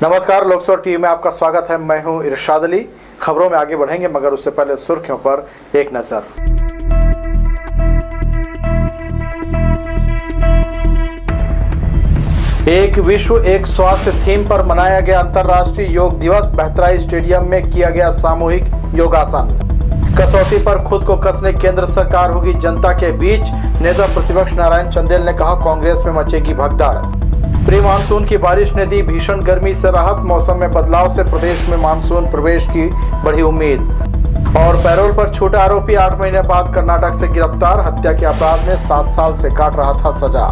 नमस्कार, लोकसभा टीवी में आपका स्वागत है। मैं हूं इरशाद अली। खबरों में आगे बढ़ेंगे, मगर उससे पहले सुर्खियों पर एक नजर। एक विश्व एक स्वास्थ्य थीम पर मनाया गया अंतर्राष्ट्रीय योग दिवस। बहतराई स्टेडियम में किया गया सामूहिक योगासन। कसौटी पर खुद को कसने केंद्र सरकार होगी जनता के बीच। नेता प्रतिपक्ष नारायण चंदेल ने कहा, कांग्रेस में मचेगी भगदड़। प्री मानसून की बारिश ने दी भीषण गर्मी से राहत। मौसम में बदलाव से प्रदेश में मानसून प्रवेश की बढ़ी उम्मीद। और पैरोल पर छूटा आरोपी 8 महीने बाद कर्नाटक से गिरफ्तार। हत्या के अपराध में 7 साल से काट रहा था सजा।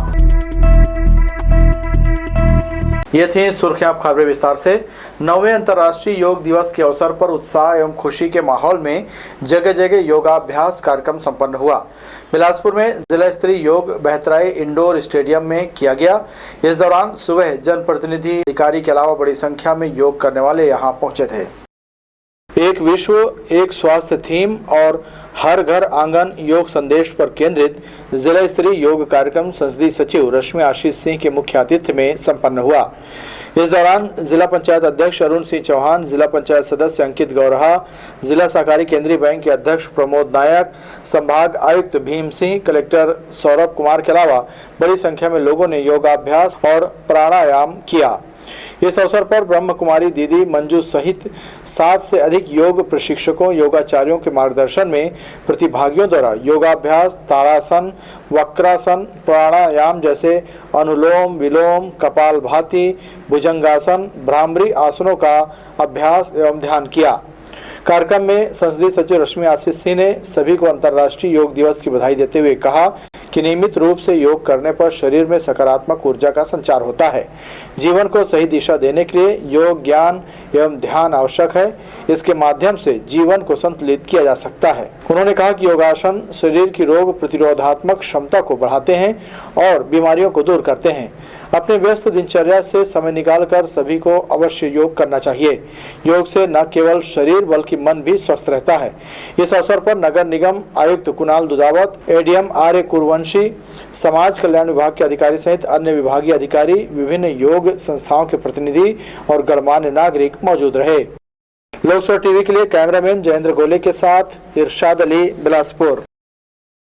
ये थी सुर्खियां। खबरें विस्तार से। 9वें अंतर्राष्ट्रीय योग दिवस के अवसर पर उत्साह एवं खुशी के माहौल में जगह जगह योगाभ्यास कार्यक्रम संपन्न हुआ। बिलासपुर में जिला स्तरीय योग बहतराई इंडोर स्टेडियम में किया गया। इस दौरान सुबह जनप्रतिनिधि अधिकारी के अलावा बड़ी संख्या में योग करने वाले यहां पहुंचे थे। एक विश्व एक स्वास्थ्य थीम और हर घर आंगन योग संदेश पर केंद्रित जिला स्तरीय योग कार्यक्रम संसदीय सचिव रश्मि आशीष सिंह के मुख्य आतिथ्य में संपन्न हुआ। इस दौरान जिला पंचायत अध्यक्ष अरुण सिंह चौहान, जिला पंचायत सदस्य अंकित गौरहा, जिला सहकारी केंद्रीय बैंक के अध्यक्ष प्रमोद नायक, संभाग आयुक्त भीम सिंह, कलेक्टर सौरभ कुमार के अलावा बड़ी संख्या में लोगों ने योगाभ्यास और प्राणायाम किया। इस अवसर पर ब्रह्म कुमारी दीदी मंजू सहित 7 से अधिक योग प्रशिक्षकों योगाचार्यों के मार्गदर्शन में प्रतिभागियों द्वारा योगाभ्यास, ताड़ासन, वक्रासन, प्राणायाम जैसे अनुलोम विलोम, कपालभाति, भुजंगासन, भ्रामरी आसनों का अभ्यास एवं ध्यान किया। कार्यक्रम में संसदीय सचिव रश्मि आशीष सिंह ने सभी को अंतर्राष्ट्रीय योग दिवस की बधाई देते हुए कहा कि नियमित रूप से योग करने पर शरीर में सकारात्मक ऊर्जा का संचार होता है। जीवन को सही दिशा देने के लिए योग, ज्ञान एवं ध्यान आवश्यक है। इसके माध्यम से जीवन को संतुलित किया जा सकता है। उन्होंने कहा कि योगासन शरीर की रोग प्रतिरोधात्मक क्षमता को बढ़ाते हैं और बीमारियों को दूर करते हैं। अपने व्यस्त दिनचर्या से समय निकालकर सभी को अवश्य योग करना चाहिए। योग से न केवल शरीर बल्कि मन भी स्वस्थ रहता है। इस अवसर पर नगर निगम आयुक्त कुणाल दुदावत, एडीएम आर्य कुरवंशी, समाज कल्याण विभाग के अधिकारी सहित अन्य विभागीय अधिकारी, विभिन्न योग संस्थाओं के प्रतिनिधि और गणमान्य नागरिक मौजूद रहे। लोकसभा टीवी के लिए कैमरामैन जयेंद्र गोले के साथ इरशाद अली, बिलासपुर।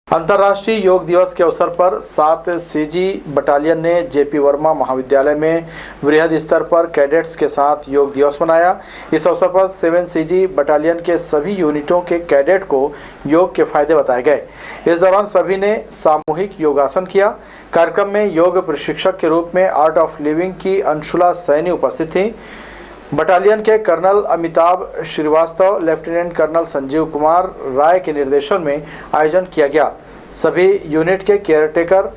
अंतर्राष्ट्रीय योग दिवस के अवसर पर 7 सीजी बटालियन ने जेपी वर्मा महाविद्यालय में वृहद स्तर पर कैडेट्स के साथ योग दिवस मनाया। इस अवसर पर 7 सीजी बटालियन के सभी यूनिटों के कैडेट को योग के फायदे बताए गए। इस दौरान सभी ने सामूहिक योगासन किया। कार्यक्रम में योग प्रशिक्षक के रूप में आर्ट ऑफ लिविंग की अंशुला सैनी उपस्थित थी। बटालियन के colonel Amitabh Srivastava, lieutenant colonel Sanjeev Kumar Rai के निर्देशन में आयोजन किया गया। सभी यूनिट के केयरटेकर,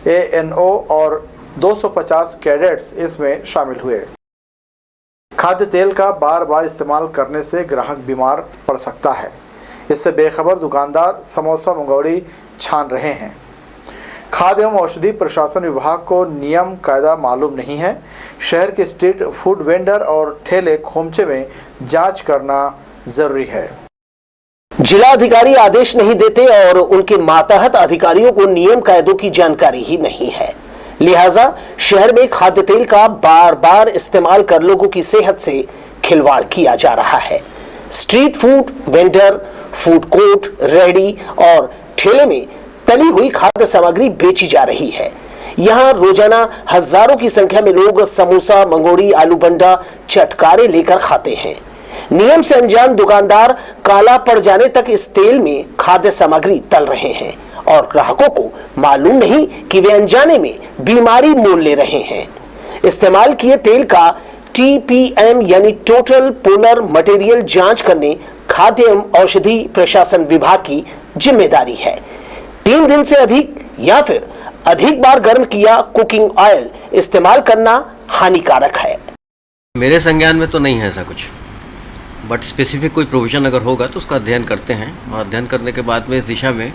एएनओ और 250 कैडेट्स इसमें शामिल हुए। खाद्य तेल का बार बार इस्तेमाल करने से ग्राहक बीमार पड़ सकता है। इससे बेखबर दुकानदार समोसा मंगोड़ी छान रहे हैं। खाद्य एवं औषधि प्रशासन विभाग को नियम कायदा मालूम नहीं है। शहर के स्ट्रीट फूड वेंडर और ठेले खोमचे में जांच करना जरूरी है। जिला अधिकारी आदेश नहीं देते और उनके मातहत अधिकारियों को नियम कायदों की जानकारी ही नहीं है। लिहाजा शहर में खाद्य तेल का बार बार इस्तेमाल कर लोगों की सेहत से खिलवाड़ किया जा रहा है। Street food vendor, food court, रेहड़ी और ठेले में तली हुई खाद्य सामग्री बेची जा रही है। यहाँ रोजाना हजारों की संख्या में लोग समोसा, मंगोड़ी, आलू बंडा, चटकारे लेकर खाते हैं। नियम से अनजान दुकानदार काला पड़ जाने तक इस तेल में खाद्य सामग्री तल रहे हैं और ग्राहकों को मालूम नहीं कि वे अनजाने में बीमारी मोल ले रहे हैं। इस्तेमाल किए तेल का TPM यानी टोटल पोलर मटेरियल जांच करने खाद्य एवं औषधि प्रशासन विभाग की जिम्मेदारी है। 3 दिन से अधिक या फिर अधिक बार गर्म किया कुकिंग ऑयल इस्तेमाल करना हानिकारक है। मेरे संज्ञान में तो नहीं है ऐसा कुछ, बट स्पेसिफिक कोई प्रोविज़न अगर होगा तो उसका अध्ययन करते हैं और अध्ययन करने के बाद में इस दिशा में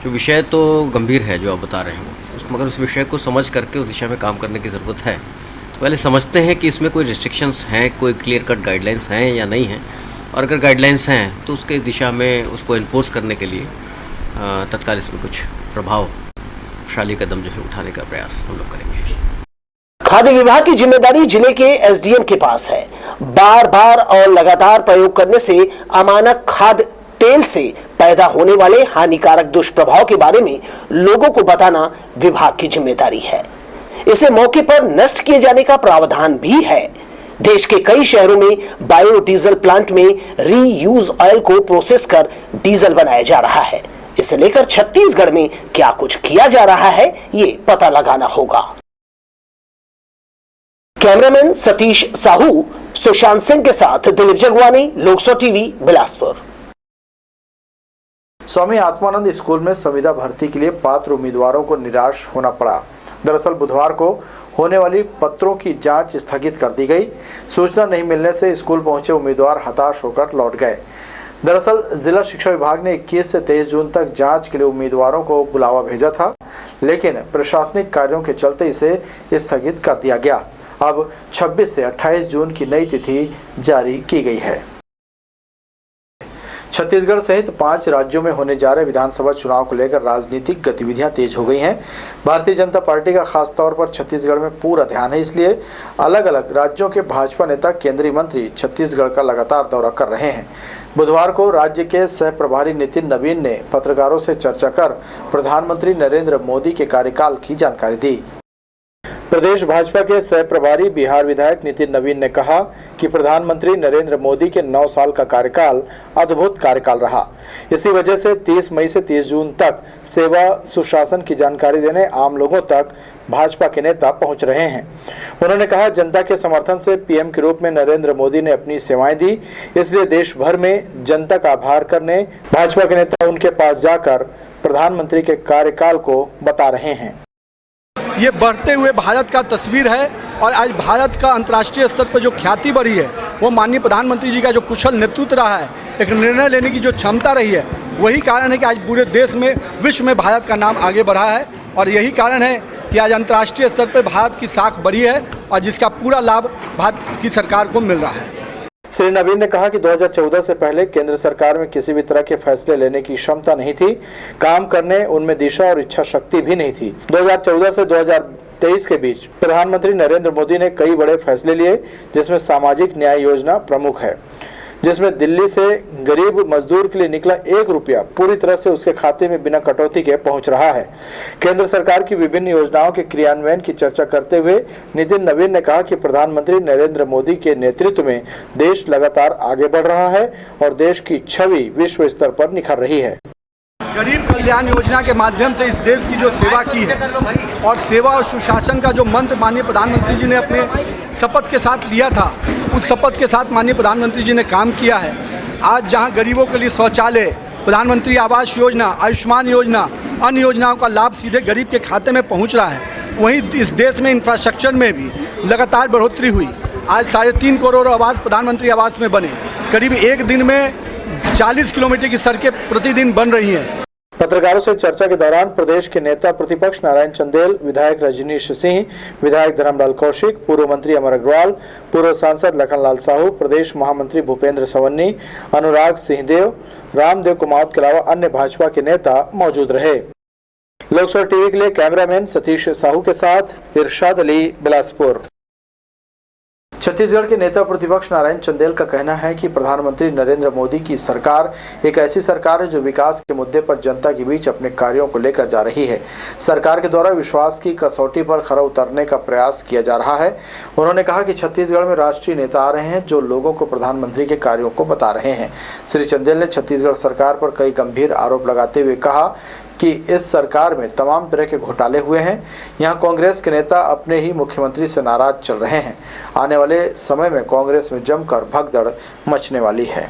जो विषय तो गंभीर है जो आप बता रहे हैं मगर उस विषय को समझ करके उस दिशा में काम करने की ज़रूरत है। तो पहले समझते हैं कि इसमें कोई रिस्ट्रिक्शंस हैं, कोई क्लियर कट गाइडलाइंस हैं या नहीं हैं, और अगर गाइडलाइंस हैं तो उसके दिशा में उसको इन्फोर्स करने के लिए तत्काल इसमें कुछ प्रभावशाली कदम जो है उठाने का प्रयास हम लोग करेंगे। खाद्य विभाग की जिम्मेदारी जिले के एसडीएम के पास है। बार बार और लगातार प्रयोग करने से अमानक खाद्य तेल से पैदा होने वाले हानिकारक दुष्प्रभाव के बारे में लोगों को बताना विभाग की जिम्मेदारी है। इसे मौके पर नष्ट किए जाने का प्रावधान भी है। देश के कई शहरों में बायोडीजल प्लांट में रीयूज ऑयल को प्रोसेस कर डीजल बनाया जा रहा है। इसे लेकर छत्तीसगढ़ में क्या कुछ किया जा रहा है, ये पता लगाना होगा। कैमरामैन सतीश साहू, सुशांत सिंह के साथ दिलीप जगवानी, लोकसो टीवी, बिलासपुर। स्वामी आत्मानंद स्कूल में संविदा भर्ती के लिए पात्र उम्मीदवारों को निराश होना पड़ा। दरअसल बुधवार को होने वाली पत्रों की जांच स्थगित कर दी गई। सूचना नहीं मिलने से स्कूल पहुंचे उम्मीदवार हताश होकर लौट गए। दरअसल जिला शिक्षा विभाग ने 21 से 23 जून तक जांच के लिए उम्मीदवारों को बुलावा भेजा था, लेकिन प्रशासनिक कार्यों के चलते इसे स्थगित कर दिया गया। अब 26 से 28 जून की नई तिथि जारी की गई है। छत्तीसगढ़ सहित 5 राज्यों में होने जा रहे विधानसभा चुनाव को लेकर राजनीतिक गतिविधियां तेज हो गई हैं। भारतीय जनता पार्टी का खास तौर पर छत्तीसगढ़ में पूरा ध्यान है, इसलिए अलग अलग राज्यों के भाजपा नेता, केंद्रीय मंत्री छत्तीसगढ़ का लगातार दौरा कर रहे हैं। बुधवार को राज्य के सह प्रभारी नितिन नवीन ने पत्रकारों से चर्चा कर प्रधानमंत्री नरेंद्र मोदी के कार्यकाल की जानकारी दी। प्रदेश भाजपा के सह प्रभारी बिहार विधायक नितिन नवीन ने कहा कि प्रधानमंत्री नरेंद्र मोदी के 9 साल का कार्यकाल अद्भुत कार्यकाल रहा। इसी वजह से 30 मई से 30 जून तक सेवा सुशासन की जानकारी देने आम लोगों तक भाजपा के नेता पहुंच रहे हैं। उन्होंने कहा, जनता के समर्थन से पीएम के रूप में नरेंद्र मोदी ने अपनी सेवाएं दी, इसलिए देश भर में जनता का आभार करने भाजपा के नेता उनके पास जाकर प्रधानमंत्री के कार्यकाल को बता रहे हैं। ये बढ़ते हुए भारत का तस्वीर है और आज भारत का अंतर्राष्ट्रीय स्तर पर जो ख्याति बढ़ी है वो माननीय प्रधानमंत्री जी का जो कुशल नेतृत्व रहा है, एक निर्णय लेने की जो क्षमता रही है, वही कारण है कि आज पूरे देश में, विश्व में भारत का नाम आगे बढ़ा है। और यही कारण है कि आज अंतर्राष्ट्रीय स्तर पर भारत की साख बढ़ी है और जिसका पूरा लाभ भारत की सरकार को मिल रहा है। श्री नवीन ने कहा कि 2014 से पहले केंद्र सरकार में किसी भी तरह के फैसले लेने की क्षमता नहीं थी, काम करने उनमें दिशा और इच्छा शक्ति भी नहीं थी। 2014 से 2023 के बीच प्रधानमंत्री नरेंद्र मोदी ने कई बड़े फैसले लिए, जिसमें सामाजिक न्याय योजना प्रमुख है, जिसमें दिल्ली से गरीब मजदूर के लिए निकला 1 रुपया पूरी तरह से उसके खाते में बिना कटौती के पहुंच रहा है। केंद्र सरकार की विभिन्न योजनाओं के क्रियान्वयन की चर्चा करते हुए नितिन नवीन ने कहा कि प्रधानमंत्री नरेंद्र मोदी के नेतृत्व में देश लगातार आगे बढ़ रहा है और देश की छवि विश्व स्तर पर निखर रही है। गरीब कल्याण योजना के माध्यम से इस देश की जो सेवा की है और सेवा और सुशासन का जो मंत्र माननीय प्रधानमंत्री जी ने अपने शपथ के साथ लिया था, उस शपथ के साथ माननीय प्रधानमंत्री जी ने काम किया है। आज जहां गरीबों के लिए शौचालय, प्रधानमंत्री आवास योजना, आयुष्मान योजना, अन्य योजनाओं का लाभ सीधे गरीब के खाते में पहुंच रहा है, वहीं इस देश में इंफ्रास्ट्रक्चर में भी लगातार बढ़ोतरी हुई। आज 3.5 करोड़ आवास प्रधानमंत्री आवास में बने, करीब एक दिन में 40 किलोमीटर की सड़कें प्रतिदिन बन रही हैं। पत्रकारों से चर्चा के दौरान प्रदेश के नेता प्रतिपक्ष नारायण चंदेल, विधायक रजनीश सिंह, विधायक धर्मलाल कौशिक, पूर्व मंत्री अमर अग्रवाल, पूर्व सांसद लखनलाल साहू, प्रदेश महामंत्री भूपेंद्र सवन्नी, अनुराग सिंहदेव, रामदेव कुमावत के अलावा अन्य भाजपा के नेता मौजूद रहे। लोकसभा टीवी के लिए कैमरामैन सतीश साहू के साथ इरशाद अली, बिलासपुर। छत्तीसगढ़ के नेता प्रतिपक्ष नारायण चंदेल का कहना है कि प्रधानमंत्री नरेंद्र मोदी की सरकार एक ऐसी सरकार है जो विकास के मुद्दे पर जनता के बीच अपने कार्यों को लेकर जा रही है। सरकार के द्वारा विश्वास की कसौटी पर खरा उतरने का प्रयास किया जा रहा है। उन्होंने कहा कि छत्तीसगढ़ में राष्ट्रीय नेता आ रहे हैं जो लोगों को प्रधानमंत्री के कार्यों को बता रहे हैं। श्री चंदेल ने छत्तीसगढ़ सरकार पर कई गंभीर आरोप लगाते हुए कहा कि इस सरकार में तमाम तरह के घोटाले हुए हैं। यहाँ कांग्रेस के नेता अपने ही मुख्यमंत्री से नाराज चल रहे हैं। आने वाले समय में कांग्रेस में जमकर भगदड़ मचने वाली है।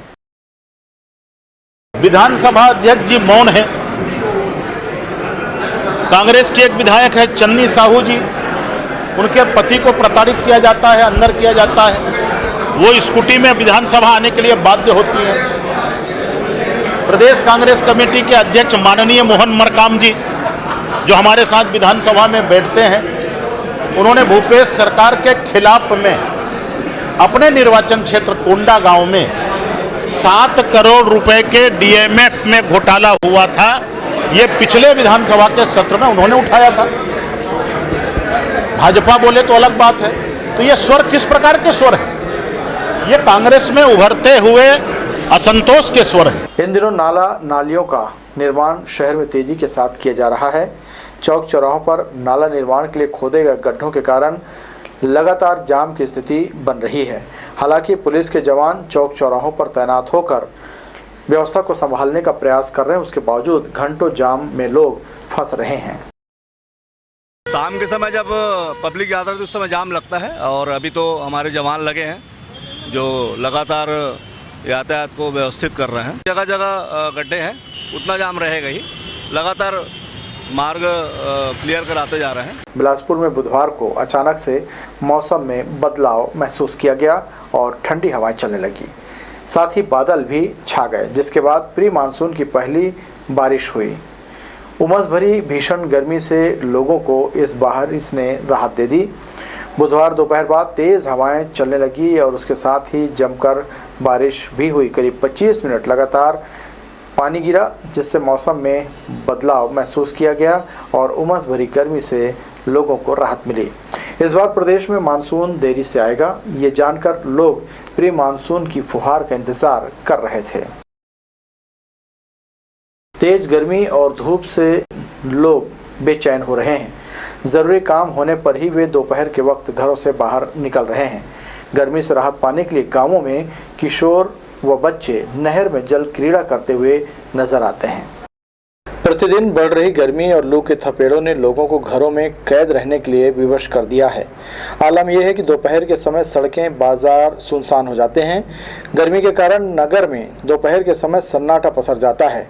विधानसभा अध्यक्ष जी मौन है। कांग्रेस के एक विधायक है चन्नी साहू जी, उनके पति को प्रताड़ित किया जाता है, अंदर किया जाता है। वो स्कूटी में विधानसभा आने के लिए बाध्य होती है। प्रदेश कांग्रेस कमेटी के अध्यक्ष माननीय मोहन मरकाम जी, जो हमारे साथ विधानसभा में बैठते हैं, उन्होंने भूपेश सरकार के खिलाफ में अपने निर्वाचन क्षेत्र कोंडा गांव में 7 करोड़ रुपए के डीएमएफ में घोटाला हुआ था, ये पिछले विधानसभा के सत्र में उन्होंने उठाया था। भाजपा बोले तो अलग बात है। तो ये स्वर किस प्रकार के स्वर है? ये कांग्रेस में उभरते हुए असंतोष के स्वर है। इन दिनों नाला नालियों का निर्माण शहर में तेजी के साथ किया जा रहा है। चौक चौराहों पर नाला निर्माण के लिए खोदे गए गड्ढों के कारण लगातार जाम की स्थिति बन रही है। हालांकि पुलिस के जवान चौक चौराहों पर तैनात होकर व्यवस्था को संभालने का प्रयास कर रहे हैं, उसके बावजूद घंटों जाम में लोग फंस रहे हैं। शाम के समय जब पब्लिक ज़्यादा है तो उस समय जाम लगता है, और अभी तो हमारे जवान लगे हैं जो लगातार यातायात को व्यवस्थित कर रहे हैं। जगह जगह गड्ढे हैं, उतना जाम रहेगा ही, लगातार मार्ग क्लियर कराते जा रहे हैं। बिलासपुर में बुधवार को अचानक से मौसम में बदलाव महसूस किया गया और ठंडी हवाएं चलने लगी, साथ ही बादल भी छा गए, जिसके बाद प्री मानसून की पहली बारिश हुई। उमस भरी भीषण गर्मी से लोगों को इस बारिश ने राहत दे दी। बुधवार दोपहर बाद तेज़ हवाएं चलने लगी और उसके साथ ही जमकर बारिश भी हुई। करीब 25 मिनट लगातार पानी गिरा, जिससे मौसम में बदलाव महसूस किया गया और उमस भरी गर्मी से लोगों को राहत मिली। इस बार प्रदेश में मानसून देरी से आएगा, ये जानकर लोग प्री मानसून की फुहार का इंतजार कर रहे थे। तेज गर्मी और धूप से लोग बेचैन हो रहे हैं। ज़रूरी काम होने पर ही वे दोपहर के वक्त घरों से बाहर निकल रहे हैं। गर्मी से राहत पाने के लिए गांवों में किशोर व बच्चे नहर में जल क्रीड़ा करते हुए नजर आते हैं। प्रतिदिन बढ़ रही गर्मी और लू के थपेड़ों ने लोगों को घरों में कैद रहने के लिए विवश कर दिया है। आलम यह है कि दोपहर के समय सड़कें, बाजार सुनसान हो जाते हैं। गर्मी के कारण नगर में दोपहर के समय सन्नाटा पसर जाता है।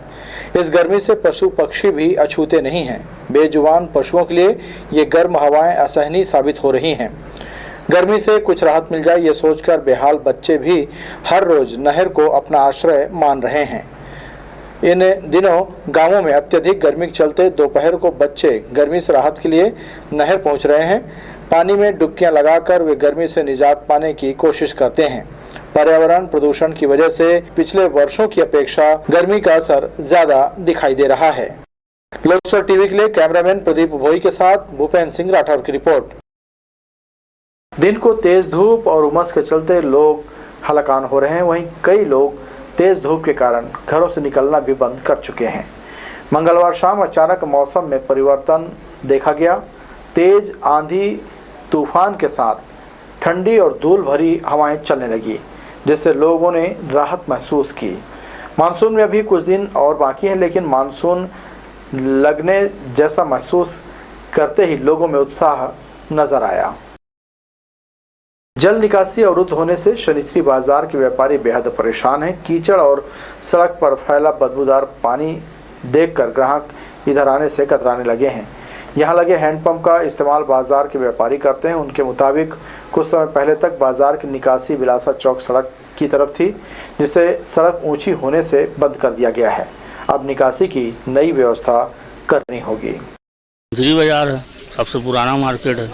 इस गर्मी से पशु पक्षी भी अछूते नहीं हैं। बेजुबान पशुओं के लिए ये गर्म हवाएं असहनीय साबित हो रही हैं। गर्मी से कुछ राहत मिल जाए ये सोचकर बेहाल बच्चे भी हर रोज नहर को अपना आश्रय मान रहे हैं। इन दिनों गांवों में अत्यधिक गर्मी के चलते दोपहर को बच्चे गर्मी से राहत के लिए नहर पहुंच रहे हैं। पानी में डुबकियां लगाकर वे गर्मी से निजात पाने की कोशिश करते हैं। पर्यावरण प्रदूषण की वजह से पिछले वर्षों की अपेक्षा गर्मी का असर ज्यादा दिखाई दे रहा है। लोकसभा टीवी के लिए कैमरामैन प्रदीप भोई के साथ भूपेंद्र सिंह राठौर की रिपोर्ट। दिन को तेज धूप और उमस के चलते लोग हलाकान हो रहे हैं, वहीं कई लोग तेज धूप के कारण घरों से निकलना भी बंद कर चुके हैं। मंगलवार शाम अचानक मौसम में परिवर्तन देखा गया। तेज आंधी तूफान के साथ ठंडी और धूल भरी हवाएं चलने लगी, जिससे लोगों ने राहत महसूस की। मानसून में अभी कुछ दिन और बाकी है, लेकिन मानसून लगने जैसा महसूस करते ही लोगों में उत्साह नजर आया। जल निकासी अवरुद्ध होने से शनिचरी बाजार के व्यापारी बेहद परेशान हैं। कीचड़ और सड़क पर फैला बदबूदार पानी देखकर ग्राहक इधर आने से कतराने लगे हैं। यहां लगे हैंडपंप का इस्तेमाल बाजार के व्यापारी करते हैं। उनके मुताबिक कुछ समय पहले तक बाजार की निकासी बिलासा चौक सड़क की तरफ थी, जिसे सड़क ऊंची होने से बंद कर दिया गया है। अब निकासी की नई व्यवस्था करनी होगी। शनिचरी बाजार है, सबसे पुराना मार्केट है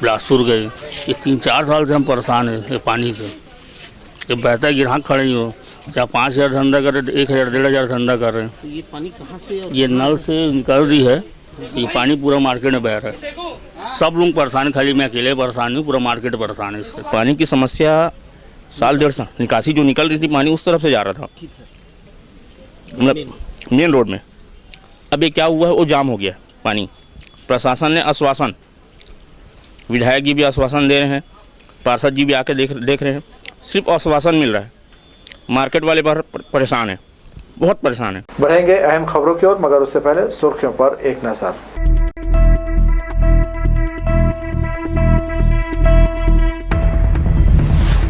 बिलासपुर गए। ये 3-4 साल से हम परेशान हैं ये पानी से। ये बहता ग्राहक खड़े ही हो, जहाँ 5,000 धंधा कर रहे थे 1,000-1,500 धंधा कर रहे हैं। तो ये पानी कहाँ से? ये नल से निकल रही है, ये पानी पूरा मार्केट में बह रहा है। सब लोग परेशान, खाली मैं अकेले परेशान हूँ, पूरा मार्केट परेशान है इससे। पानी की समस्या साल 1.5 साल निकासी जो निकल रही थी पानी उस तरफ से जा रहा था, मतलब मेन रोड में। अब ये क्या हुआ है, वो जाम हो गया पानी। प्रशासन ने आश्वासन, विधायक जी भी आश्वासन दे रहे हैं, पार्षद जी भी आके देख रहे हैं, सिर्फ आश्वासन मिल रहा है। मार्केट वाले परेशान हैं, बहुत परेशान हैं। बढ़ेंगे अहम खबरों की ओर, मगर उससे पहले सुर्खियों पर एक नजर।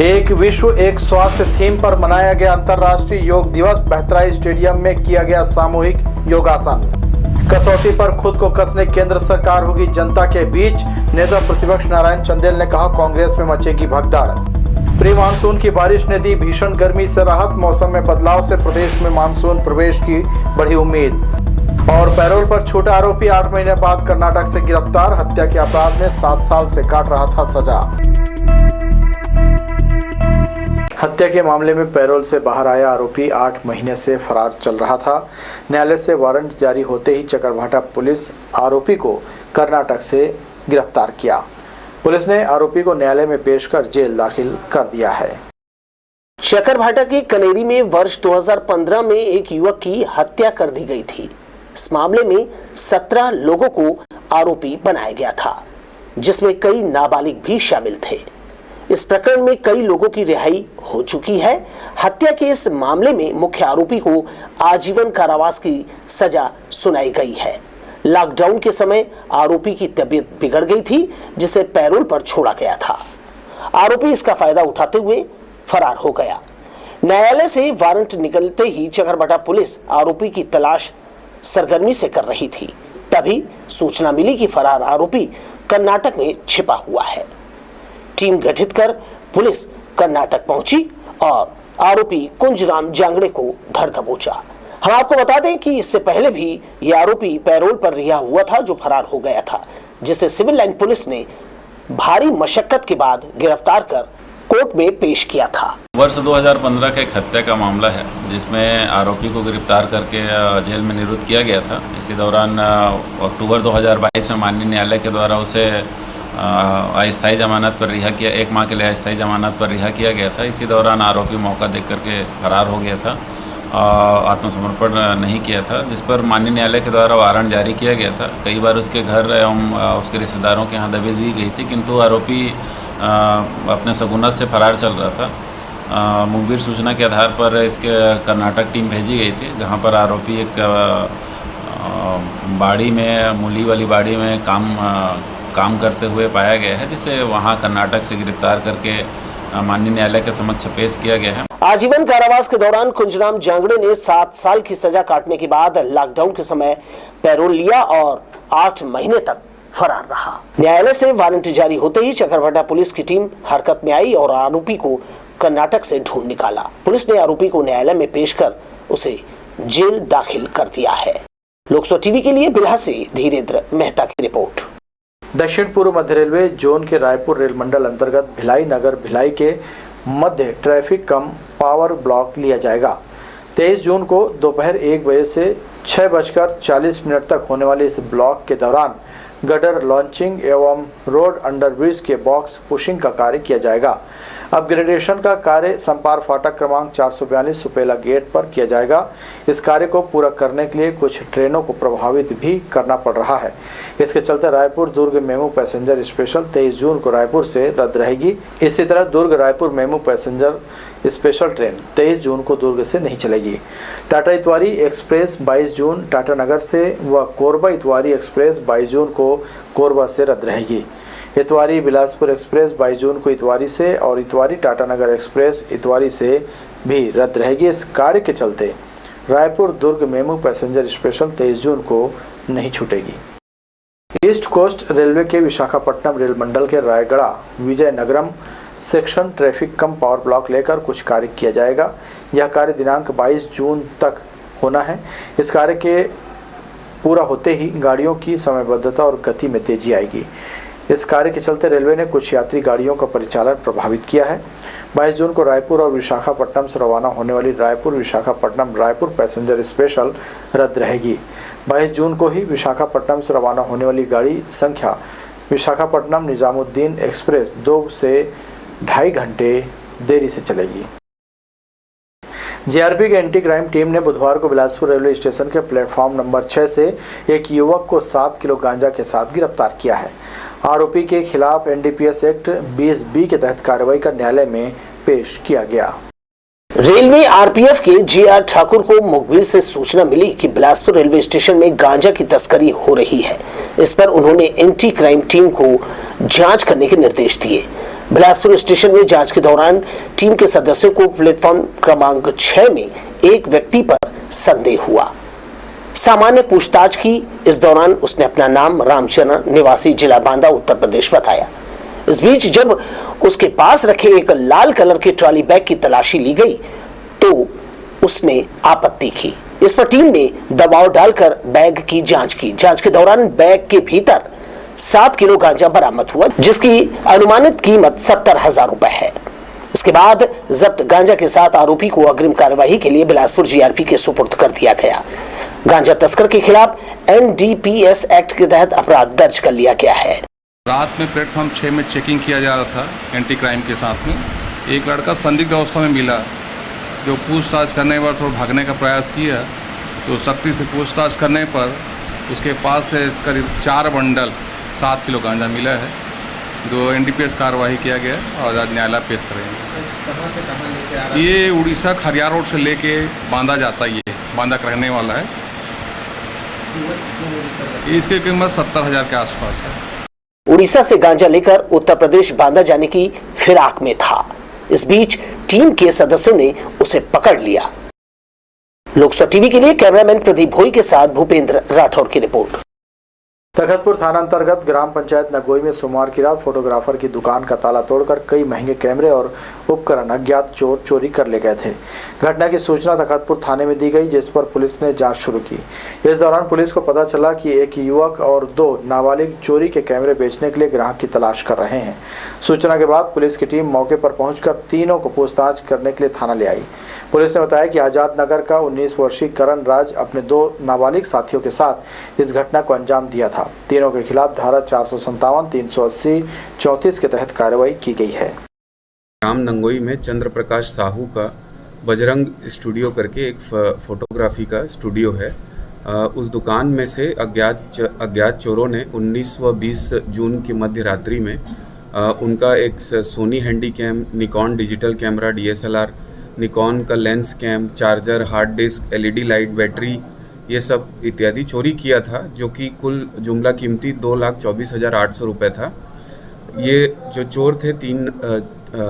एक विश्व एक स्वास्थ्य थीम पर मनाया गया अंतर्राष्ट्रीय योग दिवस। बहतराई स्टेडियम में किया गया सामूहिक योगासन। कसौटी पर खुद को कसने केंद्र सरकार होगी जनता के बीच। नेता प्रतिपक्ष नारायण चंदेल ने कहा, कांग्रेस में मचेगी भगदड़। प्री मानसून की बारिश ने दी भीषण गर्मी से राहत। मौसम में बदलाव से प्रदेश में मानसून प्रवेश की बढ़ी उम्मीद। और पैरोल पर छूटा आरोपी 8 महीने बाद कर्नाटक से गिरफ्तार। हत्या के अपराध में 7 साल से काट रहा था सजा। हत्या के मामले में पैरोल से बाहर आया आरोपी 8 महीने से फरार चल रहा था। न्यायालय से वारंट जारी होते ही चकरभाटा पुलिस आरोपी को कर्नाटक से गिरफ्तार किया। पुलिस ने आरोपी को न्यायालय में पेश कर जेल दाखिल कर दिया है। चकरभाटा के कनेरी में वर्ष 2015 में एक युवक की हत्या कर दी गई थी। इस मामले में 17 लोगों को आरोपी बनाया गया था, जिसमें कई नाबालिग भी शामिल थे। इस प्रकरण में कई लोगों की रिहाई हो चुकी है। हत्या के इस मामले में मुख्य आरोपी को आजीवन कारावास की सजा सुनाई गई है। लॉकडाउन के समय आरोपी की तबीयत बिगड़ गई थी, जिसे पैरोल पर छोड़ा गया था। आरोपी इसका फायदा उठाते हुए फरार हो गया। न्यायालय से वारंट निकलते ही चकरभाटा पुलिस आरोपी की तलाश सरगर्मी से कर रही थी। तभी सूचना मिली कि फरार आरोपी कर्नाटक में छिपा हुआ है। टीम गठित कर पुलिस कर्नाटक पहुंची और आरोपी कुंजराम जांगड़े को धर दबोचा। हम आपको बता दें कि इससे पहले भी यह आरोपी पैरोल पर रिहा हुआ था, जो फरार हो गया था, जिसे सिविल लाइन पुलिस ने भारी मशक्कत के बाद गिरफ्तार कर कोर्ट में पेश किया था। वर्ष 2015 का एक हत्या का मामला है, जिसमें आरोपी को गिरफ्तार करके जेल में निरुद्ध किया गया था। इसी दौरान अक्टूबर 2022 में माननीय न्यायालय के द्वारा उसे अस्थायी जमानत पर रिहा किया, 1 माह के लिए अस्थायी जमानत पर रिहा किया गया था। इसी दौरान आरोपी मौका देख करके फरार हो गया था, आत्मसमर्पण नहीं किया था, जिस पर माननीय न्यायालय के द्वारा वारंट जारी किया गया था। कई बार उसके घर एवं उसके रिश्तेदारों के यहाँ दबी दी गई थी, किंतु आरोपी अपने सगुनत से फरार चल रहा था। मुखबिर सूचना के आधार पर इसके कर्नाटक टीम भेजी गई थी, जहाँ पर आरोपी एक बाड़ी में, मूली वाली बाड़ी में काम करते हुए पाया गया है, जिसे वहाँ कर्नाटक से गिरफ्तार करके माननीय न्यायालय के समक्ष पेश किया गया है। आजीवन कारावास के दौरान कुंजराम जांगड़े ने 7 साल की सजा काटने के बाद लॉकडाउन के समय पैरोल लिया और 8 महीने तक फरार रहा। न्यायालय से वारंट जारी होते ही चकरभाटा पुलिस की टीम हरकत में आई और आरोपी को कर्नाटक से ढूंढ निकाला। पुलिस ने आरोपी को न्यायालय में पेश कर उसे जेल दाखिल कर दिया है। लोकसभा टीवी के लिए बिल्हा से धीरेन्द्र मेहता की रिपोर्ट। दक्षिण पूर्व मध्य रेलवे जोन के रायपुर रेल मंडल अंतर्गत भिलाई नगर भिलाई के मध्य ट्रैफिक कम पावर ब्लॉक लिया जाएगा। 23 जून को दोपहर 1 बजे से 6:40 तक होने वाले इस ब्लॉक के दौरान गटर लॉन्चिंग एवं रोड अंडरब्रिज के बॉक्स पुशिंग का कार्य किया जाएगा। अपग्रेडेशन का कार्य संपार फाटक क्रमांक 442 सुपेला गेट पर किया जाएगा। इस कार्य को पूरा करने के लिए कुछ ट्रेनों को प्रभावित भी करना पड़ रहा है। इसके चलते Raipur Durg MEMU passenger special 23 जून को रायपुर से रद्द रहेगी। इसी तरह Durg Raipur MEMU passenger special train 23 जून को दुर्ग से नहीं चलेगी। टाटा इतवारी एक्सप्रेस 22 जून टाटा नगर से व कोरबा इतवारी एक्सप्रेस 22 जून को कोरबा से रद्द रहेगी। इतवारी बिलासपुर एक्सप्रेस 22 जून को इतवारी से और इतवारी टाटानगर एक्सप्रेस इतवारी से भी रद्द रहेगी। इस कार्य के चलते Raipur Durg MEMU passenger special 23 जून को नहीं छूटेगी। ईस्ट कोस्ट रेलवे के विशाखापट्टनम रेल मंडल के रायगढ़ विजयनगरम सेक्शन ट्रैफिक कम पावर ब्लॉक लेकर कुछ कार्य किया जाएगा। यह कार्य दिनांक 22 जून तक होना है। इस कार्य के पूरा होते ही गाड़ियों की समयबद्धता और गति में तेजी आएगी। इस कार्य के चलते रेलवे ने कुछ यात्री गाड़ियों का परिचालन प्रभावित किया है। 22 जून को रायपुर और विशाखापट्टनम से रवाना होने वाली रायपुर विशाखापट्टनम रायपुर पैसेंजर स्पेशल रद्द रहेगी। 22 जून को ही विशाखापट्टनम से रवाना होने वाली गाड़ी संख्या विशाखापट्टनम निजामुद्दीन एक्सप्रेस 2 से 2.5 घंटे देरी से चलेगी। जीआरपी की एंटी क्राइम टीम ने बुधवार को बिलासपुर रेलवे स्टेशन के प्लेटफॉर्म नंबर 6 से एक युवक को 7 किलो गांजा के साथ गिरफ्तार किया है। आरोपी के खिलाफ एनडीपीएस एक्ट 20B के तहत कार्रवाई कर न्यायालय में पेश किया गया। रेलवे आरपीएफ के जीआर ठाकुर को मुखबिर से सूचना मिली कि बिलासपुर रेलवे स्टेशन में गांजा की तस्करी हो रही है। इस पर उन्होंने एंटी क्राइम टीम को जांच करने के निर्देश दिए। बिलासपुर स्टेशन में जांच के दौरान टीम के सदस्यों को प्लेटफॉर्म क्रमांक 6 में एक व्यक्ति पर संदेह हुआ। सामान्य पूछताछ की। इस दौरान उसने अपना नाम रामचरण निवासी जिला बांदा उत्तर प्रदेश बताया। इस बीच जब उसके पास रखे एक लाल कलर के ट्रॉली बैग की तलाशी ली गई तो उसने आपत्ति की। इस पर टीम ने दबाव डालकर बैग की जांच की। जांच के दौरान बैग के भीतर 7 किलो गांजा बरामद हुआ, जिसकी अनुमानित कीमत 70,000 रुपए है। इसके बाद जब्त गांजा के साथ आरोपी को अग्रिम कार्यवाही के लिए बिलासपुर जीआरपी के सुपुर्द कर दिया गया। गांजा तस्कर के खिलाफ एनडीपीएस एक्ट के तहत अपराध दर्ज कर लिया गया है। रात में प्लेटफॉर्म 6 में चेकिंग किया जा रहा था एंटी क्राइम के साथ में। एक लड़का संदिग्ध अवस्था में मिला, जो पूछताछ करने पर थोड़ा भागने का प्रयास किया। तो सख्ती से पूछताछ करने पर उसके पास से करीब 4 बंडल 7 किलो गांजा मिला है, जो एनडीपीएस कार्रवाई किया गया और आज न्यायालय पेश करेंगे। कहाँ से कहाँ लेके आ रहे हैं? ये उड़ीसा खरिया रोड से लेके बांदा जाता है, ये बांदा का रहने वाला है। इसकी कीमत 70,000 के आसपास है। उड़ीसा से गांजा लेकर उत्तर प्रदेश बांदा जाने की फिराक में था। इस बीच टीम के सदस्यों ने उसे पकड़ लिया। लोकसभा टीवी के लिए कैमरामैन प्रदीप भोई के साथ भूपेंद्र राठौर की रिपोर्ट। तखतपुर थाना अंतर्गत ग्राम पंचायत नगोई में सोमवार की रात फोटोग्राफर की दुकान का ताला तोड़कर कई महंगे कैमरे और उपकरण अज्ञात चोर चोरी कर ले गए थे। घटना की सूचना तखतपुर थाने में दी गई, जिस पर पुलिस ने जांच शुरू की। इस दौरान पुलिस को पता चला कि एक युवक और 2 नाबालिग चोरी के कैमरे बेचने के लिए ग्राहक की तलाश कर रहे हैं। सूचना के बाद पुलिस की टीम मौके पर पहुंचकर तीनों को पूछताछ करने के लिए थाना ले आई। पुलिस ने बताया कि आजाद नगर का 19 वर्षीय करण राज अपने 2 नाबालिग साथियों के साथ इस घटना को अंजाम दिया था। तीनों के खिलाफ धारा 457, 380, 34 के तहत कार्रवाई की गई है। ग्राम नंगोई में चंद्र प्रकाश साहू का बजरंग स्टूडियो करके एक फोटोग्राफी का स्टूडियो है। उस दुकान में से अज्ञात चोरों ने 19 व 20 जून की मध्य रात्रि में उनका एक Sony handycam, Nikon digital camera DSLR, Nikon का lens cam, charger, hard disk, LED light, battery, ये सब इत्यादि चोरी किया था, जो कि कुल जुमला कीमती 2,24,800 रुपये था। ये जो चोर थे, 3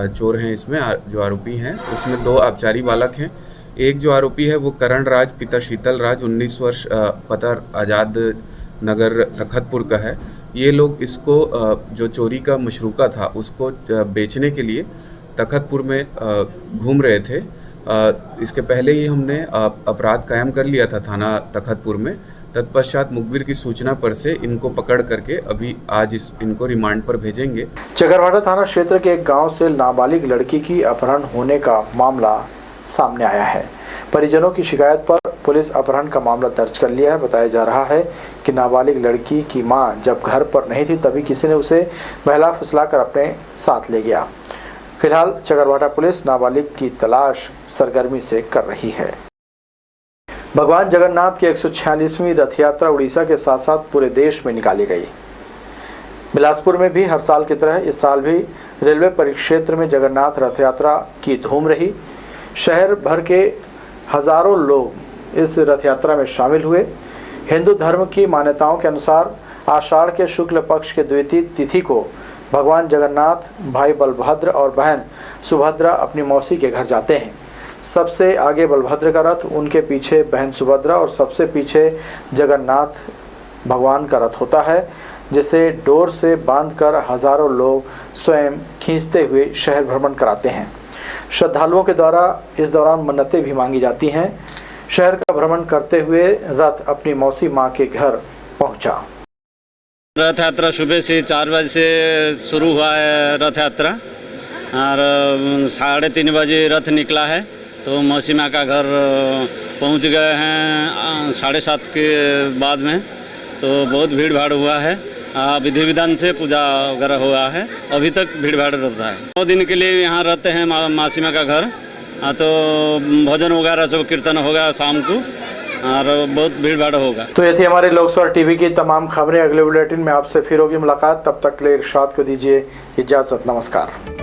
चोर हैं इसमें, जो आरोपी हैं उसमें 2 आबकारी बालक हैं। एक जो आरोपी है वो करण राज पिता शीतल राज 19 वर्ष, पता आजाद नगर तखतपुर का है। ये लोग इसको जो चोरी का मशरूका था उसको बेचने के लिए तखतपुर में घूम रहे थे। इसके पहले ही हमने अपराध कायम कर लिया था थाना तखतपुर में। तत्पश्चात मुखबिर की सूचना पर से इनको पकड़ करके अभी आज इनको रिमांड पर भेजेंगे। चकरभाटा थाना क्षेत्र के एक गांव से नाबालिग लड़की की अपहरण होने का मामला सामने आया है। परिजनों की शिकायत पर पुलिस अपहरण का मामला दर्ज कर लिया है। बताया जा रहा है कि नाबालिग लड़की की मां जब घर पर नहीं थी तभी किसी ने उसे बहला फुसलाकर अपने साथ ले गया। फिलहाल चकरभाटा पुलिस नाबालिग की तलाश सरगर्मी से कर रही है। भगवान जगन्नाथ की 146वीं रथ यात्रा उड़ीसा के साथ साथ पूरे देश में निकाली गई। बिलासपुर में भी हर साल की तरह इस साल भी रेलवे परिक्षेत्र में जगन्नाथ रथ यात्रा की धूम रही। शहर भर के हजारों लोग इस रथ यात्रा में शामिल हुए। हिंदू धर्म की मान्यताओं के अनुसार आषाढ़ के शुक्ल पक्ष के द्वितीय तिथि को भगवान जगन्नाथ भाई बलभद्र और बहन सुभद्रा अपनी मौसी के घर जाते हैं। सबसे आगे बलभद्र का रथ, उनके पीछे बहन सुभद्रा और सबसे पीछे जगन्नाथ भगवान का रथ होता है, जिसे डोर से बांधकर हजारों लोग स्वयं खींचते हुए शहर भ्रमण कराते हैं। श्रद्धालुओं के द्वारा इस दौरान मन्नतें भी मांगी जाती हैं। शहर का भ्रमण करते हुए रथ अपनी मौसी माँ के घर पहुँचा। रथ यात्रा सुबह से 4 बजे से शुरू हुआ है रथ यात्रा और 3:30 बजे रथ निकला है, तो मौसी माँ का घर पहुंच गए हैं 7:30 के बाद में। तो बहुत भीड़ भाड़ हुआ है, विधि विधान से पूजा वगैरह हुआ है, अभी तक भीड़ भाड़ रहता है। 9 दिन के लिए यहाँ रहते हैं मौसी माँ का घर, तो भोजन वगैरह सब कीर्तन होगा शाम को और बहुत भीड़ भाड़ होगा। तो ये थी हमारे लोकसभा टीवी की तमाम खबरें। अगले बुलेटिन में आपसे फिर होगी मुलाकात, तब तक के लिए इरशाद को दीजिए इजाजत। नमस्कार।